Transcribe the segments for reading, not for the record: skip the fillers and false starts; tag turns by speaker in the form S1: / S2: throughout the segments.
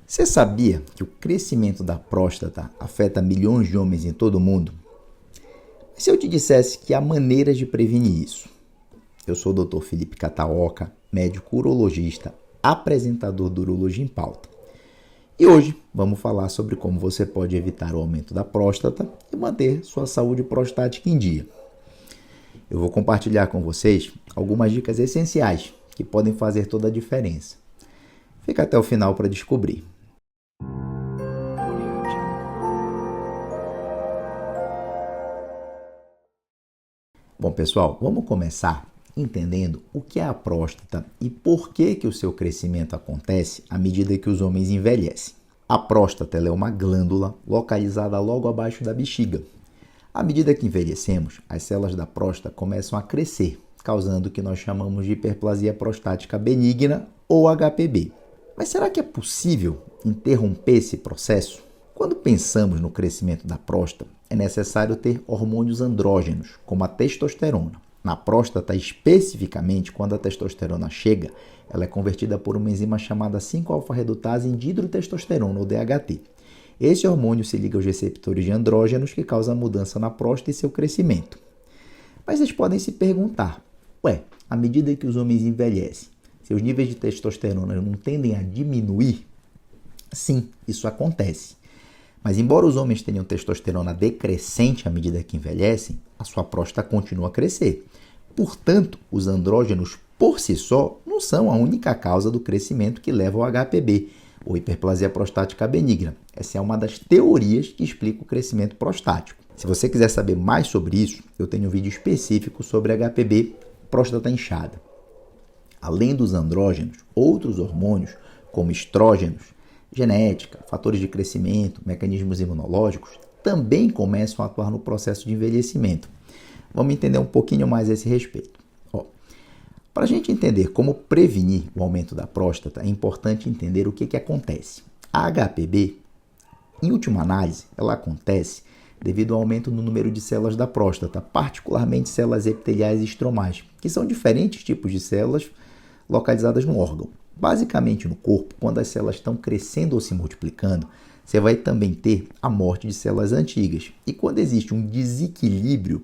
S1: Você sabia que o crescimento da próstata afeta milhões de homens em todo o mundo? E se eu te dissesse que há maneiras de prevenir isso? Eu sou o Dr. Felipe Kataoka, médico urologista, apresentador do Urologia em Pauta. E hoje vamos falar sobre como você pode evitar o aumento da próstata e manter sua saúde prostática em dia. Eu vou compartilhar com vocês algumas dicas essenciais que podem fazer toda a diferença. Fica até o final para descobrir. Bom, pessoal, vamos começar entendendo o que é a próstata e por que o seu crescimento acontece à medida que os homens envelhecem. A próstata é uma glândula localizada logo abaixo da bexiga. À medida que envelhecemos, as células da próstata começam a crescer, causando o que nós chamamos de hiperplasia prostática benigna ou HPB. Mas será que é possível interromper esse processo? Quando pensamos no crescimento da próstata, é necessário ter hormônios andrógenos, como a testosterona. Na próstata, especificamente, quando a testosterona chega, ela é convertida por uma enzima chamada 5-alfa-redutase em dihidrotestosterona, ou DHT. Esse hormônio se liga aos receptores de andrógenos que causam a mudança na próstata e seu crescimento. Mas vocês podem se perguntar, à medida que os homens envelhecem, seus níveis de testosterona não tendem a diminuir? Sim, isso acontece. Mas embora os homens tenham testosterona decrescente à medida que envelhecem, a sua próstata continua a crescer. Portanto, os andrógenos por si só não são a única causa do crescimento que leva ao HPB, ou hiperplasia prostática benigna. Essa é uma das teorias que explica o crescimento prostático. Se você quiser saber mais sobre isso, eu tenho um vídeo específico sobre HPB, próstata inchada. Além dos andrógenos, outros hormônios, como estrógenos, genética, fatores de crescimento, mecanismos imunológicos, também começam a atuar no processo de envelhecimento. Vamos entender um pouquinho mais a esse respeito. Para a gente entender como prevenir o aumento da próstata, é importante entender o que acontece. A HPB, em última análise, ela acontece devido ao aumento no número de células da próstata, particularmente células epiteliais e estromais, que são diferentes tipos de células localizadas no órgão. Basicamente, no corpo, quando as células estão crescendo ou se multiplicando, você vai também ter a morte de células antigas. E quando existe um desequilíbrio,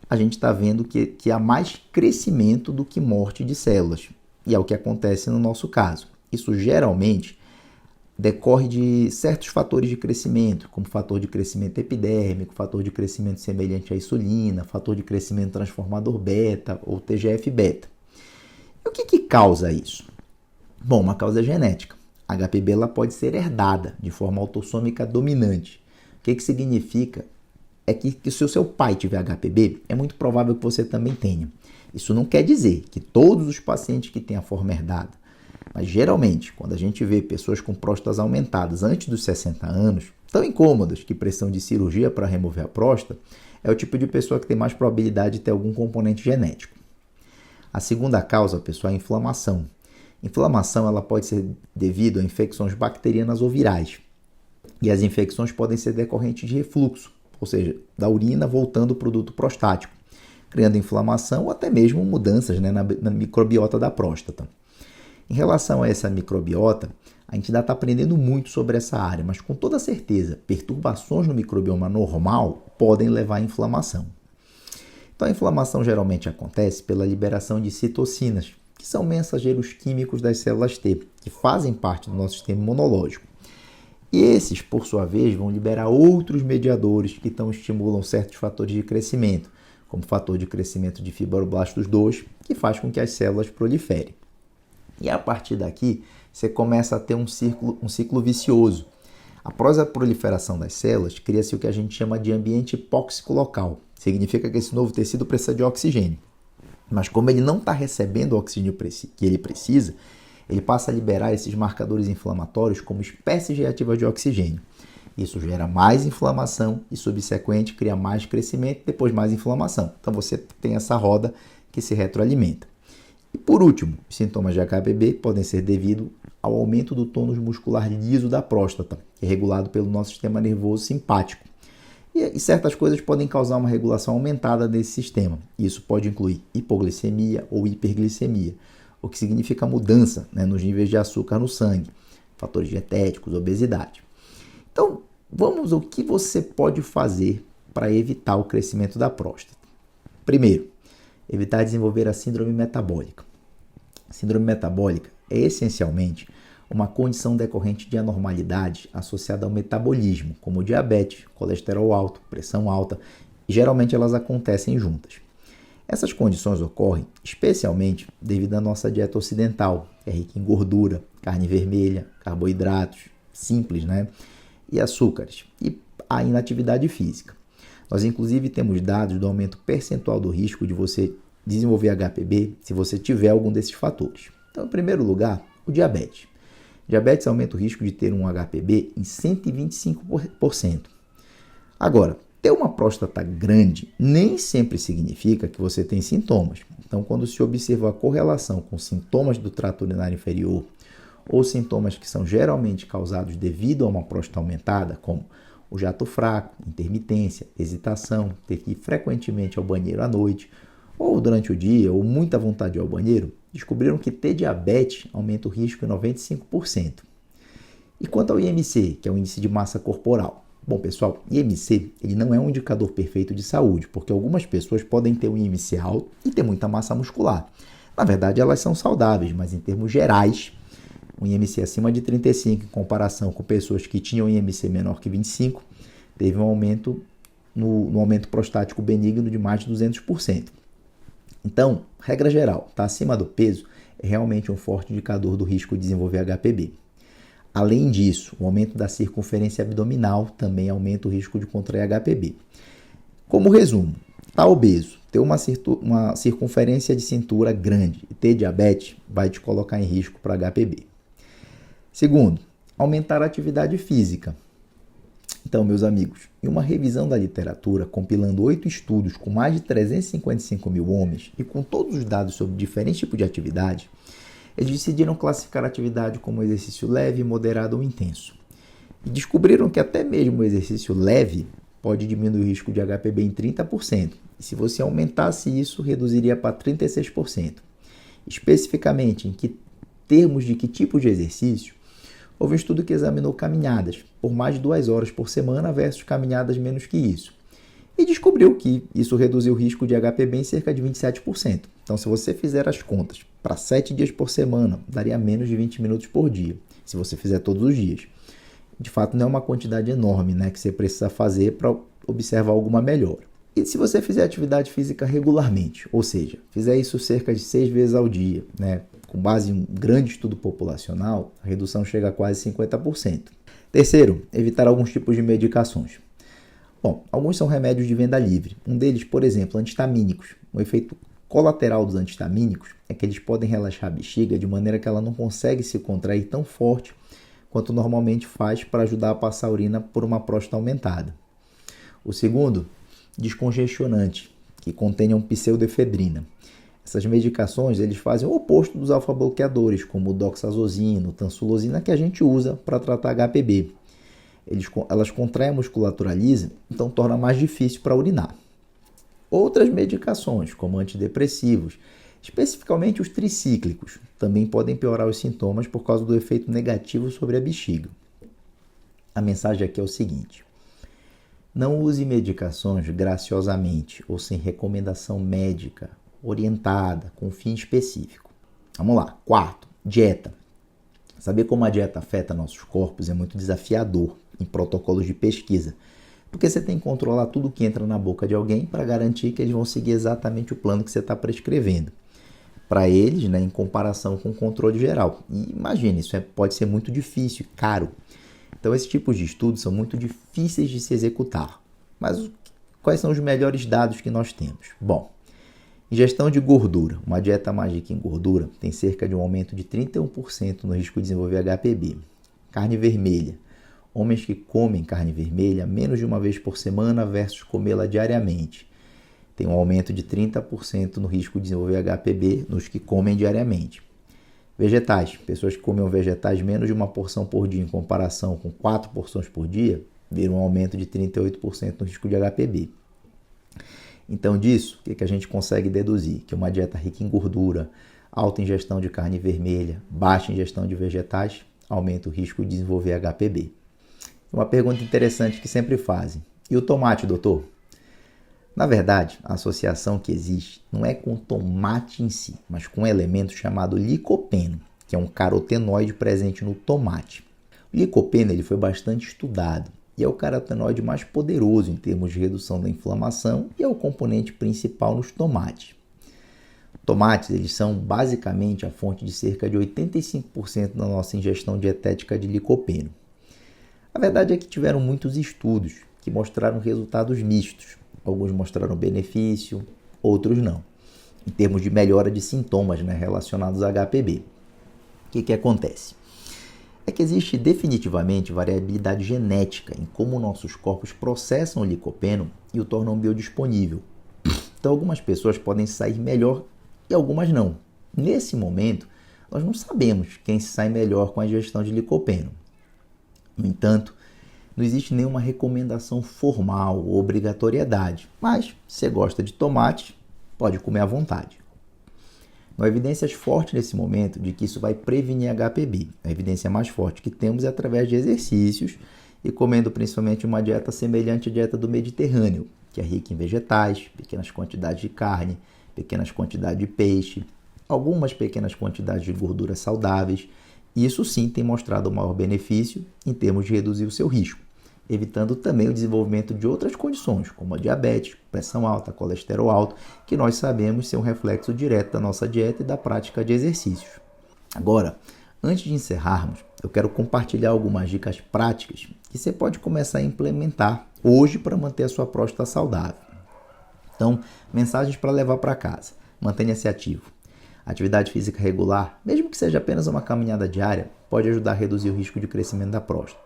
S1: a gente está vendo que há mais crescimento do que morte de células. E é o que acontece no nosso caso. Isso geralmente decorre de certos fatores de crescimento, como fator de crescimento epidérmico, fator de crescimento semelhante à insulina, fator de crescimento transformador beta ou TGF-beta. E o que causa isso? Bom, uma causa genética. A HPB ela pode ser herdada de forma autossômica dominante. O que significa? É que se o seu pai tiver HPB, é muito provável que você também tenha. Isso não quer dizer que todos os pacientes que têm a forma herdada, mas geralmente, quando a gente vê pessoas com próstatas aumentadas antes dos 60 anos, tão incômodas que precisam de cirurgia para remover a próstata, é o tipo de pessoa que tem mais probabilidade de ter algum componente genético. A segunda causa, pessoal, é a inflamação. Inflamação ela pode ser devido a infecções bacterianas ou virais. E as infecções podem ser decorrentes de refluxo, ou seja, da urina voltando para o duto prostático, criando inflamação ou até mesmo mudanças na microbiota da próstata. Em relação a essa microbiota, a gente ainda está aprendendo muito sobre essa área, mas com toda certeza, perturbações no microbioma normal podem levar à inflamação. Então, a inflamação geralmente acontece pela liberação de citocinas, que são mensageiros químicos das células T, que fazem parte do nosso sistema imunológico. E esses, por sua vez, vão liberar outros mediadores que estimulam certos fatores de crescimento, como o fator de crescimento de fibroblastos 2, que faz com que as células proliferem. E a partir daqui, você começa a ter um ciclo vicioso. Após a proliferação das células, cria-se o que a gente chama de ambiente hipóxico local. Significa que esse novo tecido precisa de oxigênio. Mas como ele não está recebendo o oxigênio que ele precisa, ele passa a liberar esses marcadores inflamatórios como espécies reativas de oxigênio. Isso gera mais inflamação e, subsequente, cria mais crescimento e depois mais inflamação. Então você tem essa roda que se retroalimenta. E por último, os sintomas de HPB podem ser devido ao aumento do tônus muscular liso da próstata, que é regulado pelo nosso sistema nervoso simpático. E certas coisas podem causar uma regulação aumentada desse sistema. Isso pode incluir hipoglicemia ou hiperglicemia, o que significa mudança nos níveis de açúcar no sangue, fatores dietéticos, obesidade. Então, vamos ao que você pode fazer para evitar o crescimento da próstata. Primeiro, evitar desenvolver a síndrome metabólica. A síndrome metabólica é essencialmente uma condição decorrente de anormalidades associada ao metabolismo, como diabetes, colesterol alto, pressão alta, e geralmente elas acontecem juntas. Essas condições ocorrem especialmente devido à nossa dieta ocidental, que é rica em gordura, carne vermelha, carboidratos simples, e açúcares, e a inatividade física. Nós, inclusive, temos dados do aumento percentual do risco de você desenvolver HPB se você tiver algum desses fatores. Então, em primeiro lugar, o diabetes. Diabetes aumenta o risco de ter um HPB em 125%. Agora, ter uma próstata grande nem sempre significa que você tem sintomas. Então, quando se observa a correlação com sintomas do trato urinário inferior ou sintomas que são geralmente causados devido a uma próstata aumentada, como o jato fraco, intermitência, hesitação, ter que ir frequentemente ao banheiro à noite, ou durante o dia, ou muita vontade de ir ao banheiro, descobriram que ter diabetes aumenta o risco em 95%. E quanto ao IMC, que é o índice de massa corporal? Bom, pessoal, IMC ele não é um indicador perfeito de saúde, porque algumas pessoas podem ter um IMC alto e ter muita massa muscular. Na verdade, elas são saudáveis, mas em termos gerais, um IMC acima de 35, em comparação com pessoas que tinham IMC menor que 25, teve um aumento no aumento prostático benigno de mais de 200%. Então, regra geral, estar acima do peso é realmente um forte indicador do risco de desenvolver HPB. Além disso, o aumento da circunferência abdominal também aumenta o risco de contrair HPB. Como resumo, estar obeso, ter uma circunferência de cintura grande e ter diabetes vai te colocar em risco para HPB. Segundo, aumentar a atividade física. Então, meus amigos, em uma revisão da literatura, compilando 8 estudos com mais de 355 mil homens e com todos os dados sobre diferentes tipos de atividade, eles decidiram classificar a atividade como exercício leve, moderado ou intenso. E descobriram que até mesmo o exercício leve pode diminuir o risco de HPB em 30%. E se você aumentasse isso, reduziria para 36%. Especificamente, em que termos de que tipo de exercício, houve um estudo que examinou caminhadas por mais de 2 horas por semana versus caminhadas menos que isso. E descobriu que isso reduziu o risco de HPB em cerca de 27%. Então, se você fizer as contas para 7 dias por semana, daria menos de 20 minutos por dia, se você fizer todos os dias. De fato, não é uma quantidade enorme, que você precisa fazer para observar alguma melhora. E se você fizer atividade física regularmente, ou seja, fizer isso cerca de 6 vezes ao dia, com base em um grande estudo populacional, a redução chega a quase 50%. Terceiro, evitar alguns tipos de medicações. Bom, alguns são remédios de venda livre. Um deles, por exemplo, antihistamínicos. O efeito colateral dos antihistamínicos é que eles podem relaxar a bexiga de maneira que ela não consegue se contrair tão forte quanto normalmente faz para ajudar a passar a urina por uma próstata aumentada. O segundo, descongestionante, que contenham pseudoefedrina. Essas medicações eles fazem o oposto dos alfa-bloqueadores, como o doxazosina, tansulosina, que a gente usa para tratar HPB. Elas contraem a musculatura lisa, então torna mais difícil para urinar. Outras medicações, como antidepressivos, especificamente os tricíclicos, também podem piorar os sintomas por causa do efeito negativo sobre a bexiga. A mensagem aqui é o seguinte: não use medicações graciosamente ou sem recomendação médica orientada, com fim específico. Vamos lá. Quarto, dieta. Saber como a dieta afeta nossos corpos é muito desafiador em protocolos de pesquisa, porque você tem que controlar tudo que entra na boca de alguém para garantir que eles vão seguir exatamente o plano que você está prescrevendo. Para eles, em comparação com o controle geral. E imagine, isso pode ser muito difícil e caro. Então, esses tipos de estudos são muito difíceis de se executar. Mas quais são os melhores dados que nós temos? Bom, ingestão de gordura. Uma dieta mais rica em gordura tem cerca de um aumento de 31% no risco de desenvolver HPB. Carne vermelha. Homens que comem carne vermelha menos de uma vez por semana versus comê-la diariamente. Tem um aumento de 30% no risco de desenvolver HPB nos que comem diariamente. Vegetais. Pessoas que comem vegetais menos de uma porção por dia em comparação com 4 porções por dia, viram um aumento de 38% no risco de HPB. Então, disso, o que a gente consegue deduzir? Que uma dieta rica em gordura, alta ingestão de carne vermelha, baixa ingestão de vegetais, aumenta o risco de desenvolver HPB. Uma pergunta interessante que sempre fazem: e o tomate, doutor? Na verdade, a associação que existe não é com o tomate em si, mas com um elemento chamado licopeno, que é um carotenoide presente no tomate. O licopeno ele foi bastante estudado e é o carotenoide mais poderoso em termos de redução da inflamação e é o componente principal nos tomates. Tomates eles são basicamente a fonte de cerca de 85% da nossa ingestão dietética de licopeno. A verdade é que tiveram muitos estudos que mostraram resultados mistos. Alguns mostraram benefício, outros não, em termos de melhora de sintomas relacionados a HPB. O que acontece? É que existe definitivamente variabilidade genética em como nossos corpos processam o licopeno e o tornam biodisponível. Então, algumas pessoas podem sair melhor e algumas não. Nesse momento, nós não sabemos quem sai melhor com a ingestão de licopeno. No entanto, não existe nenhuma recomendação formal ou obrigatoriedade, mas se você gosta de tomate, pode comer à vontade. Não há evidências fortes nesse momento de que isso vai prevenir HPB. A evidência mais forte que temos é através de exercícios e comendo principalmente uma dieta semelhante à dieta do Mediterrâneo, que é rica em vegetais, pequenas quantidades de carne, pequenas quantidades de peixe, algumas pequenas quantidades de gorduras saudáveis. E isso sim tem mostrado o maior benefício em termos de reduzir o seu risco, evitando também o desenvolvimento de outras condições, como a diabetes, pressão alta, colesterol alto, que nós sabemos ser um reflexo direto da nossa dieta e da prática de exercícios. Agora, antes de encerrarmos, eu quero compartilhar algumas dicas práticas que você pode começar a implementar hoje para manter a sua próstata saudável. Então, mensagens para levar para casa. Mantenha-se ativo. Atividade física regular, mesmo que seja apenas uma caminhada diária, pode ajudar a reduzir o risco de crescimento da próstata.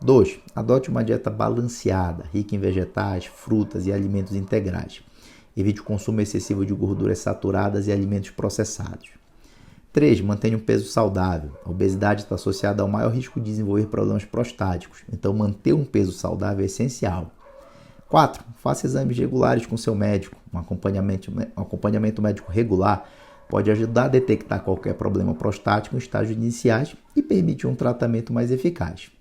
S1: 2. Adote uma dieta balanceada, rica em vegetais, frutas e alimentos integrais. Evite o consumo excessivo de gorduras saturadas e alimentos processados. 3. Mantenha um peso saudável. A obesidade está associada ao maior risco de desenvolver problemas prostáticos, então manter um peso saudável é essencial. 4. Faça exames regulares com seu médico. Um acompanhamento médico regular pode ajudar a detectar qualquer problema prostático em estágios iniciais e permitir um tratamento mais eficaz.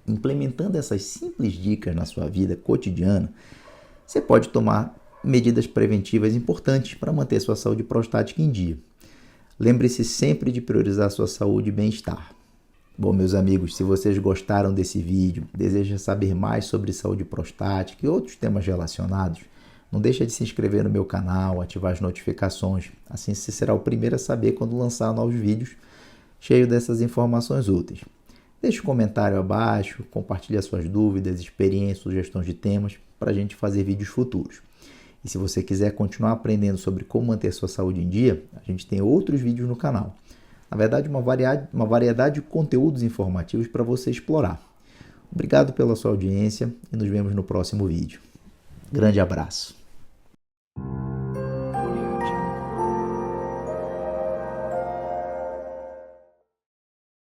S1: Implementando essas simples dicas na sua vida cotidiana, você pode tomar medidas preventivas importantes para manter sua saúde prostática em dia. Lembre-se sempre de priorizar sua saúde e bem-estar. Bom, meus amigos, se vocês gostaram desse vídeo, desejam saber mais sobre saúde prostática e outros temas relacionados, não deixe de se inscrever no meu canal, ativar as notificações, assim você será o primeiro a saber quando lançar novos vídeos cheios dessas informações úteis. Deixe um comentário abaixo, compartilhe suas dúvidas, experiências, sugestões de temas para a gente fazer vídeos futuros. E se você quiser continuar aprendendo sobre como manter sua saúde em dia, a gente tem outros vídeos no canal. Na verdade, uma variedade de conteúdos informativos para você explorar. Obrigado pela sua audiência e nos vemos no próximo vídeo. Grande abraço!